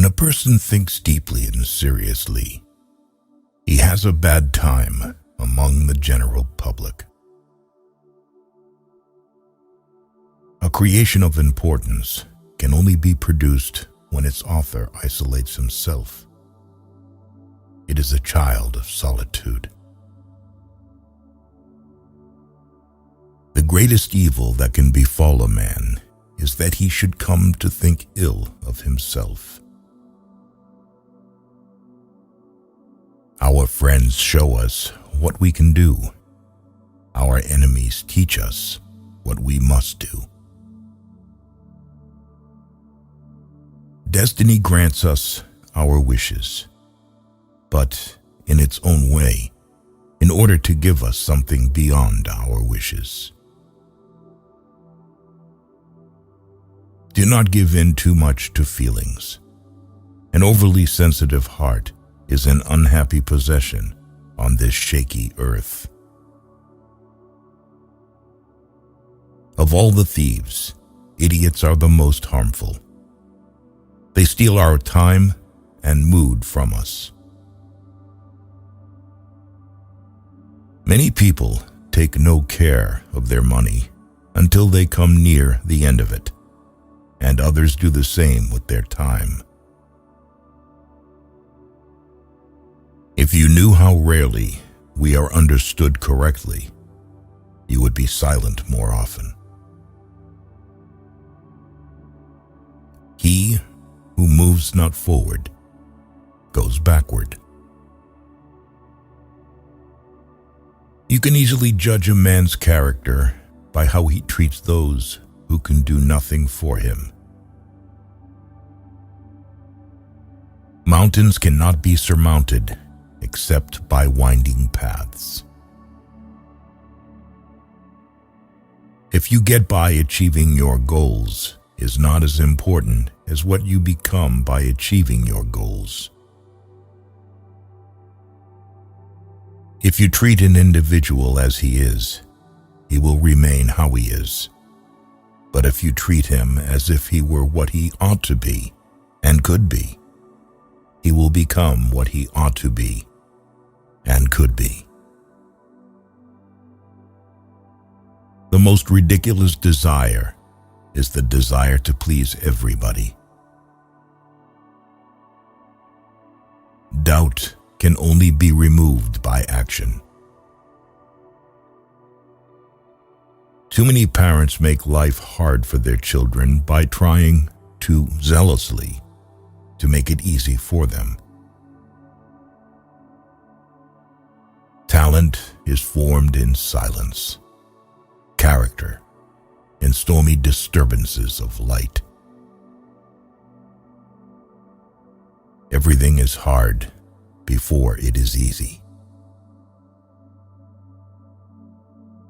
When a person thinks deeply and seriously, he has a bad time among the general public. A creation of importance can only be produced when its author isolates himself. It is a child of solitude. The greatest evil that can befall a man is that he should come to think ill of himself. Our friends show us what we can do. Our enemies teach us what we must do. Destiny grants us our wishes, but in its own way, in order to give us something beyond our wishes. Do not give in too much to feelings. An overly sensitive heart is an unhappy possession on this shaky earth. Of all the thieves, idiots are the most harmful. They steal our time and mood from us. Many people take no care of their money until they come near the end of it, and others do the same with their time. If you knew how rarely we are understood correctly, you would be silent more often. He who moves not forward goes backward. You can easily judge a man's character by how he treats those who can do nothing for him. Mountains cannot be surmounted except by winding paths. If you get by achieving your goals is not as important as what you become by achieving your goals. If you treat an individual as he is, he will remain how he is. But if you treat him as if he were what he ought to be and could be, he will become what he ought to be and could be. The most ridiculous desire is the desire to please everybody. Doubt can only be removed by action. Too many parents make life hard for their children by trying too zealously to make it easy for them. Talent is formed in silence, character in stormy disturbances of light. Everything is hard before it is easy.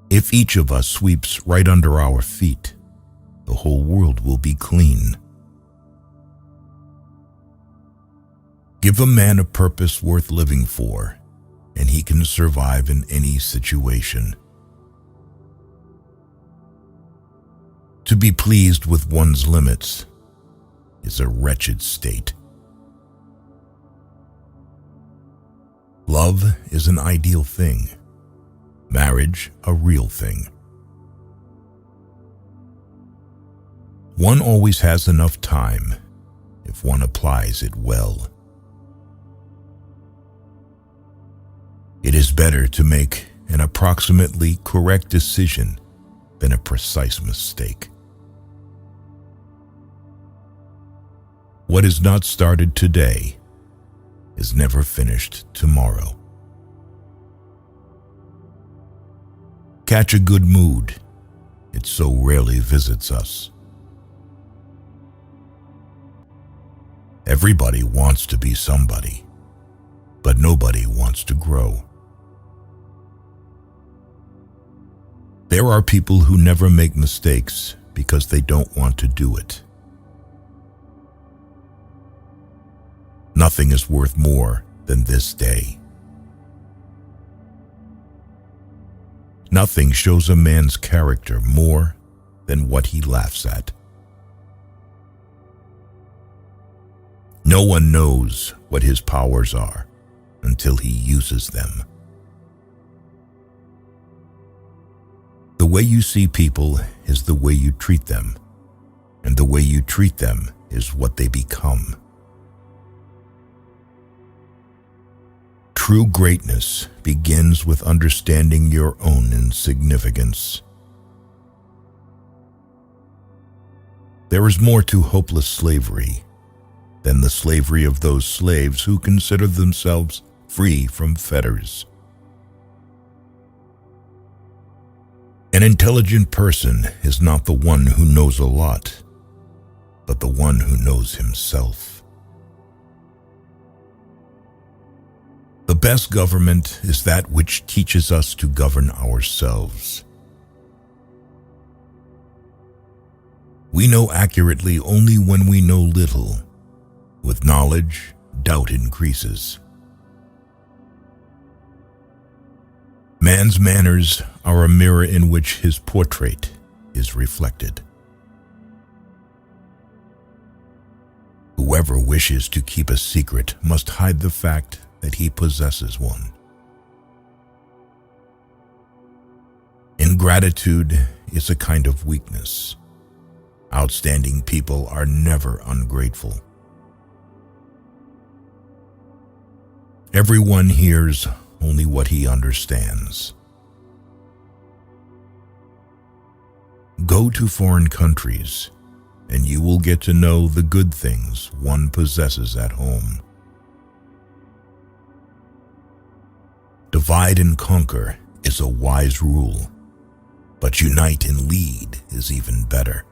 If each of us sweeps right under our feet, the whole world will be clean. Give a man a purpose worth living for, and he can survive in any situation. To be pleased with one's limits is a wretched state. Love is an ideal thing, marriage a real thing. One always has enough time if one applies it well. It is better to make an approximately correct decision than a precise mistake. What is not started today is never finished tomorrow. Catch a good mood. It so rarely visits us. Everybody wants to be somebody, but nobody wants to grow. There are people who never make mistakes because they don't want to do it. Nothing is worth more than this day. Nothing shows a man's character more than what he laughs at. No one knows what his powers are until he uses them. The way you see people is the way you treat them, and the way you treat them is what they become. True greatness begins with understanding your own insignificance. There is more to hopeless slavery than the slavery of those slaves who consider themselves free from fetters. An intelligent person is not the one who knows a lot, but the one who knows himself. The best government is that which teaches us to govern ourselves. We know accurately only when we know little. With knowledge, doubt increases. Man's manners are a mirror in which his portrait is reflected. Whoever wishes to keep a secret must hide the fact that he possesses one. Ingratitude is a kind of weakness. Outstanding people are never ungrateful. Everyone hears only what he understands. Go to foreign countries, and you will get to know the good things one possesses at home. Divide and conquer is a wise rule, but unite and lead is even better.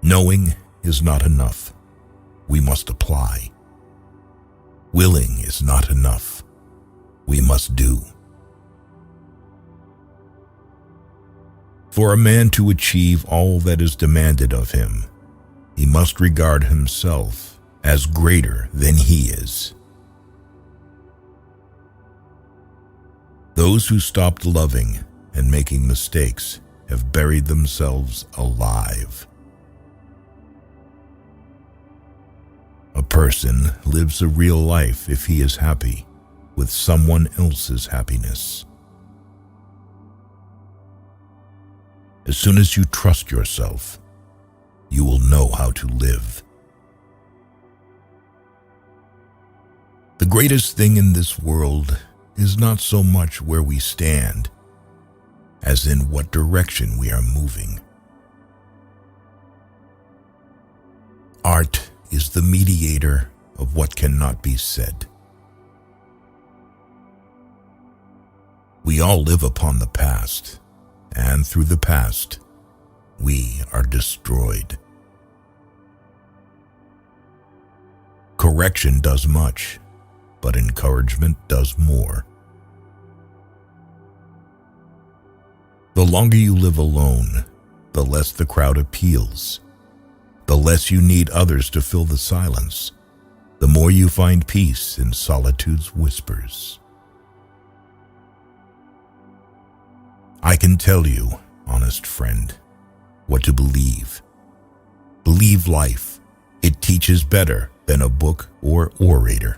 Knowing is not enough. We must apply. Willing is not enough. We must do. For a man to achieve all that is demanded of him, he must regard himself as greater than he is. Those who stopped loving and making mistakes have buried themselves alive. A person lives a real life if he is happy with someone else's happiness. As soon as you trust yourself, you will know how to live. The greatest thing in this world is not so much where we stand, as in what direction we are moving. Art is the mediator of what cannot be said. We all live upon the past, and through the past, we are destroyed. Correction does much, but encouragement does more. The longer you live alone, the less the crowd appeals. The less you need others to fill the silence, the more you find peace in solitude's whispers. I can tell you, honest friend, what to believe. Believe life. It teaches better than a book or orator.